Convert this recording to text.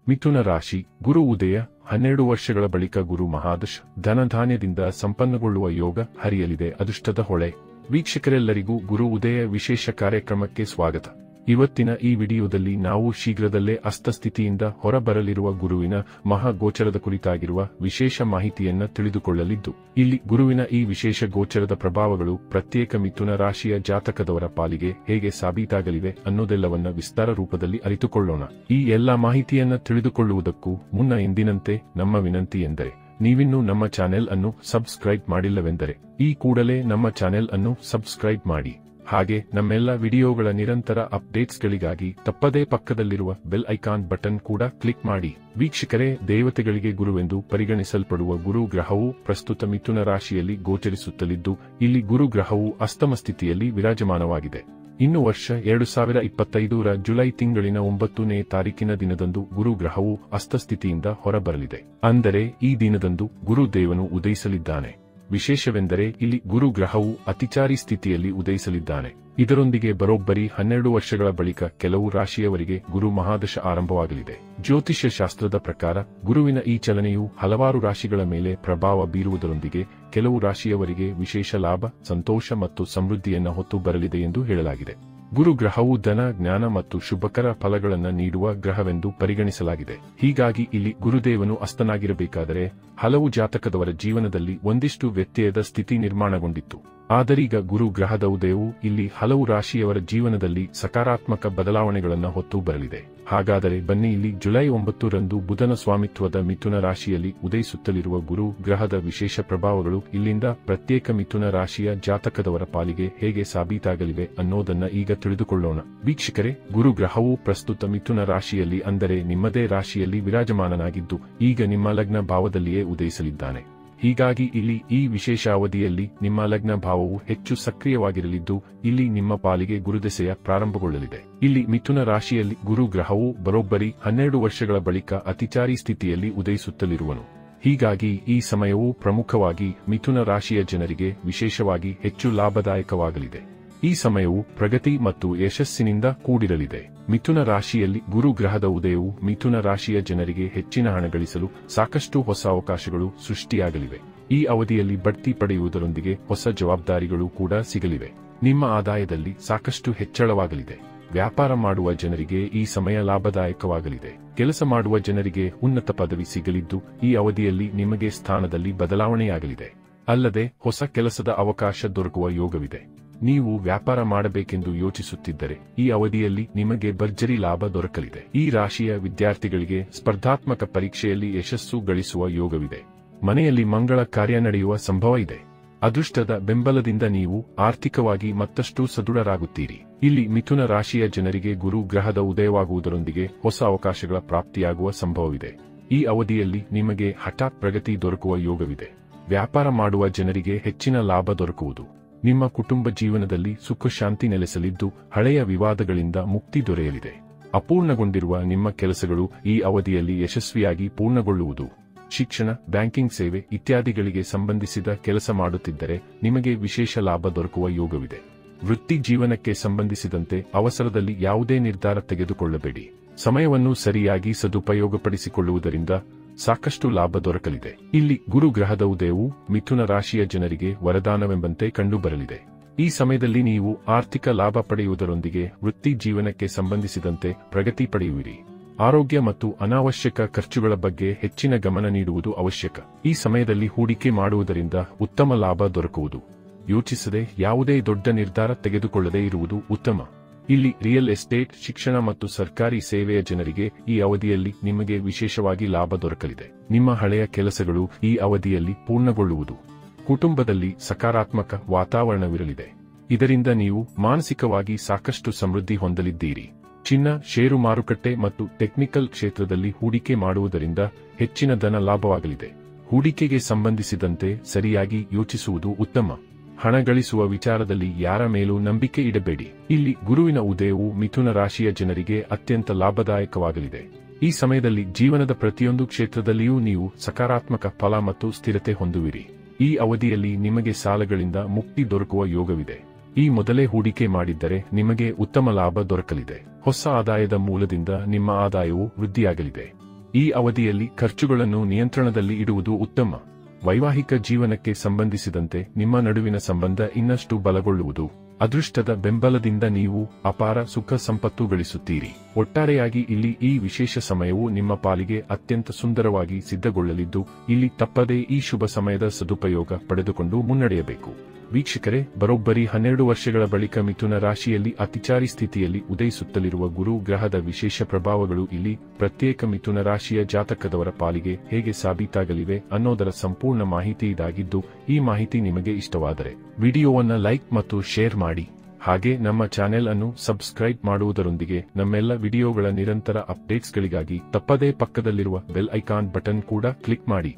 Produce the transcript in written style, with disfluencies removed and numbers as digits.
ಮಿಥುನ ರಾಶಿ ಗುರು ಉದಯ 12 ವರ್ಷಗಳ ಬಳಿಕ ಗುರು ಮಹಾದಶ ಧನಧಾನ್ಯದಿಂದ ಸಂಪನ್ನಗೊಳ್ಳುವ ಯೋಗ ಹರಿಯಲಿದೆ ಅದೃಷ್ಟದ ಹೊಳೆ. ವೀಕ್ಷಕರೆಲ್ಲರಿಗೂ ಗುರು ಉದಯ ವಿಶೇಷ ಕಾರ್ಯಕ್ರಮಕ್ಕೆ ಸ್ವಾಗತ. ಇವತ್ತಿನ ಈ ವಿಡಿಯೋದಲ್ಲಿ ನಾವು ಶೀಘ್ರದಲ್ಲೇ ಅಸ್ತಸ್ಥಿತಿಯಿಂದ ಹೊರಬರಲಿರುವ ಗುರುವಿನ ಮಹಾ ಗೋಚರದ ಕುರಿತಾಗಿರುವ ವಿಶೇಷ ಮಾಹಿತಿಯನ್ನ ತಿಳಿದುಕೊಳ್ಳಲಿದ್ದು, ಇಲ್ಲಿ ಗುರುವಿನ ಈ ವಿಶೇಷ ಗೋಚರದ ಪ್ರಭಾವಗಳು ಪ್ರತ್ಯೇಕ ಮಿಥುನ ರಾಶಿಯ ಜಾತಕದವರ ಪಾಲಿಗೆ ಹೇಗೆ ಸಾಬೀತಾಗಲಿವೆ ಅನ್ನೋದೆಲ್ಲವನ್ನ ವಿಸ್ತಾರ ರೂಪದಲ್ಲಿ ಅರಿತುಕೊಳ್ಳೋಣ. ಈ ಎಲ್ಲಾ ಮಾಹಿತಿಯನ್ನ ತಿಳಿದುಕೊಳ್ಳುವುದಕ್ಕೂ ಮುನ್ನ ಎಂದಿನಂತೆ ನಮ್ಮ ವಿನಂತಿ ಎಂದರೆ, ನೀವಿನ್ನೂ ನಮ್ಮ ಚಾನೆಲ್ ಅನ್ನು ಸಬ್ಸ್ಕ್ರೈಬ್ ಮಾಡಿಲ್ಲವೆಂದರೆ ಈ ಕೂಡಲೇ ನಮ್ಮ ಚಾನೆಲ್ ಅನ್ನು ಸಬ್ಸ್ಕ್ರೈಬ್ ಮಾಡಿ. ಹಾಗೆ ನಮ್ಮೆಲ್ಲ ವಿಡಿಯೋಗಳ ನಿರಂತರ ಅಪ್ಡೇಟ್ಸ್ಗಳಿಗಾಗಿ ತಪ್ಪದೇ ಪಕ್ಕದಲ್ಲಿರುವ ಬೆಲ್ ಐಕಾನ್ ಬಟನ್ ಕೂಡ ಕ್ಲಿಕ್ ಮಾಡಿ. ವೀಕ್ಷಕರೇ, ದೇವತೆಗಳಿಗೆ ಗುರುವೆಂದು ಪರಿಗಣಿಸಲ್ಪಡುವ ಗುರು ಗ್ರಹವು ಪ್ರಸ್ತುತ ಮಿಥುನ ರಾಶಿಯಲ್ಲಿ ಗೋಚರಿಸುತ್ತಲಿದ್ದು, ಇಲ್ಲಿ ಗುರು ಗ್ರಹವು ಅಸ್ತಮ ಸ್ಥಿತಿಯಲ್ಲಿ ವಿರಾಜಮಾನವಾಗಿದೆ. ಇನ್ನು ವರ್ಷ 2025ರ ಜುಲೈ ತಿಂಗಳಿನ 9ನೇ ತಾರೀಕಿನ ದಿನದಂದು ಗುರು ಗ್ರಹವು ಅಸ್ತಸ್ಥಿತಿಯಿಂದ ಹೊರಬರಲಿದೆ. ಅಂದರೆ ಈ ದಿನದಂದು ಗುರುದೇವನು ಉದಯಿಸಲಿದ್ದಾನೆ. ವಿಶೇಷವೆಂದರೆ ಇಲ್ಲಿ ಗುರು ಗ್ರಹವು ಅತಿಚಾರಿ ಸ್ಥಿತಿಯಲ್ಲಿ ಉದಯಿಸಲಿದ್ದಾನೆ. ಇದರೊಂದಿಗೆ ಬರೋಬ್ಬರಿ 12 ವರ್ಷಗಳ ಬಳಿಕ ಕೆಲವು ರಾಶಿಯವರಿಗೆ ಗುರು ಮಹಾದಶ ಆರಂಭವಾಗಲಿದೆ. ಜ್ಯೋತಿಷ್ಯ ಶಾಸ್ತ್ರದ ಪ್ರಕಾರ ಗುರುವಿನ ಈ ಚಲನೆಯು ಹಲವಾರು ರಾಶಿಗಳ ಮೇಲೆ ಪ್ರಭಾವ ಬೀರುವುದರೊಂದಿಗೆ ಕೆಲವು ರಾಶಿಯವರಿಗೆ ವಿಶೇಷ ಲಾಭ, ಸಂತೋಷ ಮತ್ತು ಸಮೃದ್ಧಿಯನ್ನ ಹೊತ್ತು ಬರಲಿದೆ ಎಂದು ಹೇಳಲಾಗಿದೆ. ಗುರು ಗ್ರಹವು ಧನ, ಜ್ಞಾನ ಮತ್ತು ಶುಭಕರ ಫಲಗಳನ್ನು ನೀಡುವ ಗ್ರಹವೆಂದು ಪರಿಗಣಿಸಲಾಗಿದೆ. ಹೀಗಾಗಿ ಇಲ್ಲಿ ಗುರುದೇವನು ಅಸ್ತನಾಗಿರಬೇಕಾದರೆ ಹಲವು ಜಾತಕದವರ ಜೀವನದಲ್ಲಿ ಒಂದಿಷ್ಟು ವ್ಯತ್ಯಯದ ಸ್ಥಿತಿ ನಿರ್ಮಾಣಗೊಂಡಿತ್ತು. ಆದರೀಗ ಗುರು ಗ್ರಹದ ಉದಯವು ಇಲ್ಲಿ ಹಲವು ರಾಶಿಯವರ ಜೀವನದಲ್ಲಿ ಸಕಾರಾತ್ಮಕ ಬದಲಾವಣೆಗಳನ್ನು ಹೊತ್ತು ಬರಲಿದೆ. ಹಾಗಾದರೆ ಬನ್ನಿ, ಇಲ್ಲಿ ಜುಲೈ 9ರಂದು ಬುಧನ ಸ್ವಾಮಿತ್ವದ ಮಿಥುನ ರಾಶಿಯಲ್ಲಿ ಉದಯಿಸುತ್ತಲಿರುವ ಗುರು ಗ್ರಹದ ವಿಶೇಷ ಪ್ರಭಾವಗಳು ಇಲ್ಲಿಂದ ಪ್ರತ್ಯೇಕ ಮಿಥುನ ರಾಶಿಯ ಜಾತಕದವರ ಪಾಲಿಗೆ ಹೇಗೆ ಸಾಬೀತಾಗಲಿವೆ ಅನ್ನೋದನ್ನ ಈಗ ತಿಳಿದುಕೊಳ್ಳೋಣ. ವೀಕ್ಷಕರೇ, ಗುರು ಗ್ರಹವು ಪ್ರಸ್ತುತ ಮಿಥುನ ರಾಶಿಯಲ್ಲಿ, ಅಂದರೆ ನಿಮ್ಮದೇ ರಾಶಿಯಲ್ಲಿ ವಿರಾಜಮಾನನಾಗಿದ್ದು ಈಗ ನಿಮ್ಮ ಲಗ್ನ ಭಾವದಲ್ಲಿಯೇ ಉದಯಿಸಲಿದ್ದಾನೆ. ಹೀಗಾಗಿ ಇಲ್ಲಿ ಈ ವಿಶೇಷ ಅವಧಿಯಲ್ಲಿ ನಿಮ್ಮ ಲಗ್ನ ಭಾವವು ಹೆಚ್ಚು ಸಕ್ರಿಯವಾಗಿರಲಿದ್ದು, ಇಲ್ಲಿ ನಿಮ್ಮ ಪಾಲಿಗೆ ಗುರುದೆಸೆಯ ಪ್ರಾರಂಭಗೊಳ್ಳಲಿದೆ. ಇಲ್ಲಿ ಮಿಥುನ ರಾಶಿಯಲ್ಲಿ ಗುರು ಗ್ರಹವು ಬರೋಬ್ಬರಿ 12 ವರ್ಷಗಳ ಬಳಿಕ ಅತಿಚಾರಿ ಸ್ಥಿತಿಯಲ್ಲಿ ಉದಯಿಸುತ್ತಲಿರುವನು. ಹೀಗಾಗಿ ಈ ಸಮಯವು ಪ್ರಮುಖವಾಗಿ ಮಿಥುನ ರಾಶಿಯ ಜನರಿಗೆ ವಿಶೇಷವಾಗಿ ಹೆಚ್ಚು ಲಾಭದಾಯಕವಾಗಲಿದೆ. ಈ ಸಮಯವು ಪ್ರಗತಿ ಮತ್ತು ಯಶಸ್ಸಿನಿಂದ ಕೂಡಿರಲಿದೆ. ಮಿಥುನ ರಾಶಿಯಲ್ಲಿ ಗುರು ಗ್ರಹದ ಉದಯವು ಮಿಥುನ ರಾಶಿಯ ಜನರಿಗೆ ಹೆಚ್ಚಿನ ಹಣ ಗಳಿಸಲು ಸಾಕಷ್ಟು ಹೊಸ ಅವಕಾಶಗಳು ಸೃಷ್ಟಿಯಾಗಲಿವೆ. ಈ ಅವಧಿಯಲ್ಲಿ ಬಡ್ತಿ ಪಡೆಯುವುದರೊಂದಿಗೆ ಹೊಸ ಜವಾಬ್ದಾರಿಗಳು ಕೂಡ ಸಿಗಲಿವೆ. ನಿಮ್ಮ ಆದಾಯದಲ್ಲಿ ಸಾಕಷ್ಟು ಹೆಚ್ಚಳವಾಗಲಿದೆ. ವ್ಯಾಪಾರ ಮಾಡುವ ಜನರಿಗೆ ಈ ಸಮಯ ಲಾಭದಾಯಕವಾಗಲಿದೆ. ಕೆಲಸ ಮಾಡುವ ಜನರಿಗೆ ಉನ್ನತ ಪದವಿ ಸಿಗಲಿದ್ದು, ಈ ಅವಧಿಯಲ್ಲಿ ನಿಮಗೆ ಸ್ಥಾನದಲ್ಲಿ ಬದಲಾವಣೆಯಾಗಲಿದೆ. ಅಲ್ಲದೆ ಹೊಸ ಕೆಲಸದ ಅವಕಾಶ ದೊರಕುವ ಯೋಗವಿದೆ. ನೀವು ವ್ಯಾಪಾರ ಮಾಡಬೇಕೆಂದು ಯೋಚಿಸುತ್ತಿದ್ದರೆ ಈ ಅವಧಿಯಲ್ಲಿ ನಿಮಗೆ ಭರ್ಜರಿ ಲಾಭ ದೊರಕಲಿದೆ. ಈ ರಾಶಿಯ ವಿದ್ಯಾರ್ಥಿಗಳಿಗೆ ಸ್ಪರ್ಧಾತ್ಮಕ ಪರೀಕ್ಷೆಯಲ್ಲಿ ಯಶಸ್ಸು ಗಳಿಸುವ ಯೋಗವಿದೆ. ಮನೆಯಲ್ಲಿ ಮಂಗಳ ಕಾರ್ಯ ನಡೆಯುವ ಸಂಭವ ಇದೆ. ಅದೃಷ್ಟದ ಬೆಂಬಲದಿಂದ ನೀವು ಆರ್ಥಿಕವಾಗಿ ಮತ್ತಷ್ಟು ಸದೃಢರಾಗುತ್ತೀರಿ. ಇಲ್ಲಿ ಮಿಥುನ ರಾಶಿಯ ಜನರಿಗೆ ಗುರು ಗ್ರಹದ ಉದಯವಾಗುವುದರೊಂದಿಗೆ ಹೊಸ ಅವಕಾಶಗಳ ಪ್ರಾಪ್ತಿಯಾಗುವ ಸಂಭವವಿದೆ. ಈ ಅವಧಿಯಲ್ಲಿ ನಿಮಗೆ ಹಠಾತ್ ಪ್ರಗತಿ ದೊರಕುವ ಯೋಗವಿದೆ. ವ್ಯಾಪಾರ ಮಾಡುವ ಜನರಿಗೆ ಹೆಚ್ಚಿನ ಲಾಭ ದೊರಕುವುದು. ನಿಮ್ಮ ಕುಟುಂಬ ಜೀವನದಲ್ಲಿ ಸುಖ ಶಾಂತಿ ನೆಲೆಸಲಿದ್ದು, ಹಳೆಯ ವಿವಾದಗಳಿಂದ ಮುಕ್ತಿ ದೊರೆಯಲಿದೆ. ಅಪೂರ್ಣಗೊಂಡಿರುವ ನಿಮ್ಮ ಕೆಲಸಗಳು ಈ ಅವಧಿಯಲ್ಲಿ ಯಶಸ್ವಿಯಾಗಿ ಪೂರ್ಣಗೊಳ್ಳುವುದು. ಶಿಕ್ಷಣ, ಬ್ಯಾಂಕಿಂಗ್ ಸೇವೆ ಇತ್ಯಾದಿಗಳಿಗೆ ಸಂಬಂಧಿಸಿದ ಕೆಲಸ ಮಾಡುತ್ತಿದ್ದರೆ ನಿಮಗೆ ವಿಶೇಷ ಲಾಭ ದೊರಕುವ ಯೋಗವಿದೆ. ವೃತ್ತಿ ಜೀವನಕ್ಕೆ ಸಂಬಂಧಿಸಿದಂತೆ ಅವಸರದಲ್ಲಿ ಯಾವುದೇ ನಿರ್ಧಾರ ತೆಗೆದುಕೊಳ್ಳಬೇಡಿ. ಸಮಯವನ್ನು ಸರಿಯಾಗಿ ಸದುಪಯೋಗಪಡಿಸಿಕೊಳ್ಳುವುದರಿಂದ ಸಾಕಷ್ಟು ಲಾಭ ದೊರಕಲಿದೆ. ಇಲ್ಲಿ ಗುರು ಗ್ರಹದ ಉದಯವು ಮಿಥುನ ರಾಶಿಯ ಜನರಿಗೆ ವರದಾನವೆಂಬಂತೆ ಕಂಡುಬರಲಿದೆ. ಈ ಸಮಯದಲ್ಲಿ ನೀವು ಆರ್ಥಿಕ ಲಾಭ ಪಡೆಯುವುದರೊಂದಿಗೆ ವೃತ್ತಿ ಜೀವನಕ್ಕೆ ಸಂಬಂಧಿಸಿದಂತೆ ಪ್ರಗತಿ ಪಡೆಯುವಿರಿ. ಆರೋಗ್ಯ ಮತ್ತು ಅನಾವಶ್ಯಕ ಖರ್ಚುಗಳ ಬಗ್ಗೆ ಹೆಚ್ಚಿನ ಗಮನ ನೀಡುವುದು ಅವಶ್ಯಕ. ಈ ಸಮಯದಲ್ಲಿ ಹೂಡಿಕೆ ಮಾಡುವುದರಿಂದ ಉತ್ತಮ ಲಾಭ ದೊರಕುವುದು. ಯೋಚಿಸದೆ ಯಾವುದೇ ದೊಡ್ಡ ನಿರ್ಧಾರ ತೆಗೆದುಕೊಳ್ಳದೇ ಇರುವುದು ಉತ್ತಮ. ಇಲ್ಲಿ ರಿಯಲ್ ಎಸ್ಟೇಟ್, ಶಿಕ್ಷಣ ಮತ್ತು ಸರ್ಕಾರಿ ಸೇವೆಯ ಜನರಿಗೆ ಈ ಅವಧಿಯಲ್ಲಿ ನಿಮಗೆ ವಿಶೇಷವಾಗಿ ಲಾಭ ದೊರಕಲಿದೆ. ನಿಮ್ಮ ಹಳೆಯ ಕೆಲಸಗಳು ಈ ಅವಧಿಯಲ್ಲಿ ಪೂರ್ಣಗೊಳ್ಳುವುದು. ಕುಟುಂಬದಲ್ಲಿ ಸಕಾರಾತ್ಮಕ ವಾತಾವರಣವಿರಲಿದೆ. ಇದರಿಂದ ನೀವು ಮಾನಸಿಕವಾಗಿ ಸಾಕಷ್ಟು ಸಮೃದ್ಧಿ ಹೊಂದಲಿದ್ದೀರಿ. ಚಿನ್ನ, ಷೇರು ಮಾರುಕಟ್ಟೆ ಮತ್ತು ಟೆಕ್ನಿಕಲ್ ಕ್ಷೇತ್ರದಲ್ಲಿ ಹೂಡಿಕೆ ಮಾಡುವುದರಿಂದ ಹೆಚ್ಚಿನ ಧನ ಲಾಭವಾಗಲಿದೆ. ಹೂಡಿಕೆಗೆ ಸಂಬಂಧಿಸಿದಂತೆ ಸರಿಯಾಗಿ ಯೋಚಿಸುವುದು ಉತ್ತಮ. ಹಣ ಗಳಿಸುವ ವಿಚಾರದಲ್ಲಿ ಯಾರ ಮೇಲೂ ನಂಬಿಕೆ ಇಡಬೇಡಿ. ಇಲ್ಲಿ ಗುರುವಿನ ಉದಯವು ಮಿಥುನ ರಾಶಿಯ ಜನರಿಗೆ ಅತ್ಯಂತ ಲಾಭದಾಯಕವಾಗಲಿದೆ. ಈ ಸಮಯದಲ್ಲಿ ಜೀವನದ ಪ್ರತಿಯೊಂದು ಕ್ಷೇತ್ರದಲ್ಲಿಯೂ ನೀವು ಸಕಾರಾತ್ಮಕ ಫಲ ಮತ್ತು ಸ್ಥಿರತೆ ಹೊಂದುವಿರಿ. ಈ ಅವಧಿಯಲ್ಲಿ ನಿಮಗೆ ಸಾಲಗಳಿಂದ ಮುಕ್ತಿ ದೊರಕುವ ಯೋಗವಿದೆ. ಈ ಮೊದಲೇ ಹೂಡಿಕೆ ಮಾಡಿದ್ದರೆ ನಿಮಗೆ ಉತ್ತಮ ಲಾಭ ದೊರಕಲಿದೆ. ಹೊಸ ಆದಾಯದ ಮೂಲದಿಂದ ನಿಮ್ಮ ಆದಾಯವು ವೃದ್ಧಿಯಾಗಲಿದೆ. ಈ ಅವಧಿಯಲ್ಲಿ ಖರ್ಚುಗಳನ್ನು ನಿಯಂತ್ರಣದಲ್ಲಿ ಇಡುವುದು ಉತ್ತಮ. ವೈವಾಹಿಕ ಜೀವನಕ್ಕೆ ಸಂಬಂಧಿಸಿದಂತೆ ನಿಮ್ಮ ನಡುವಿನ ಸಂಬಂಧ ಇನ್ನಷ್ಟು ಬಲಗೊಳ್ಳುವುದು. ಅದೃಷ್ಟದ ಬೆಂಬಲದಿಂದ ನೀವು ಅಪಾರ ಸುಖ ಸಂಪತ್ತು ಗಳಿಸುತ್ತೀರಿ. ಒಟ್ಟಾರೆಯಾಗಿ ಇಲ್ಲಿ ಈ ವಿಶೇಷ ಸಮಯವು ನಿಮ್ಮ ಪಾಲಿಗೆ ಅತ್ಯಂತ ಸುಂದರವಾಗಿ ಸಿದ್ಧಗೊಳ್ಳಲಿದ್ದು, ಇಲ್ಲಿ ತಪ್ಪದೇ ಈ ಶುಭ ಸಮಯದ ಸದುಪಯೋಗ ಪಡೆದುಕೊಂಡು ಮುನ್ನಡೆಯಬೇಕು. ವೀಕ್ಷಕರೇ, ಬರೋಬ್ಬರಿ 12 ವರ್ಷಗಳ ಬಳಿಕ ಮಿಥುನ ರಾಶಿಯಲ್ಲಿ ಅತಿಚಾರಿ ಸ್ಥಿತಿಯಲ್ಲಿ ಉದಯಿಸುತ್ತಲಿರುವ ಗುರು ಗ್ರಹದ ವಿಶೇಷ ಪ್ರಭಾವಗಳು ಇಲ್ಲಿ ಪ್ರತ್ಯೇಕ ಮಿಥುನ ರಾಶಿಯ ಜಾತಕದವರ ಪಾಲಿಗೆ ಹೇಗೆ ಸಾಬೀತಾಗಲಿವೆ ಅನ್ನೋದರ ಸಂಪೂರ್ಣ ಮಾಹಿತಿ ಇದಾಗಿದ್ದು, ಈ ಮಾಹಿತಿ ನಿಮಗೆ ಇಷ್ಟವಾದರೆ ವಿಡಿಯೋವನ್ನ ಲೈಕ್ ಮತ್ತು ಶೇರ್ ಮಾಡಿ. ಹಾಗೆ ನಮ್ಮ ಚಾನೆಲ್ ಅನ್ನು ಸಬ್ಸ್ಕ್ರೈಬ್ ಮಾಡುವುದರೊಂದಿಗೆ ನಮ್ಮೆಲ್ಲ ವಿಡಿಯೋಗಳ ನಿರಂತರ ಅಪ್ಡೇಟ್ಸ್ಗಳಿಗಾಗಿ ತಪ್ಪದೇ ಪಕ್ಕದಲ್ಲಿರುವ ಬೆಲ್ ಐಕಾನ್ ಬಟನ್ ಕೂಡ ಕ್ಲಿಕ್ ಮಾಡಿ.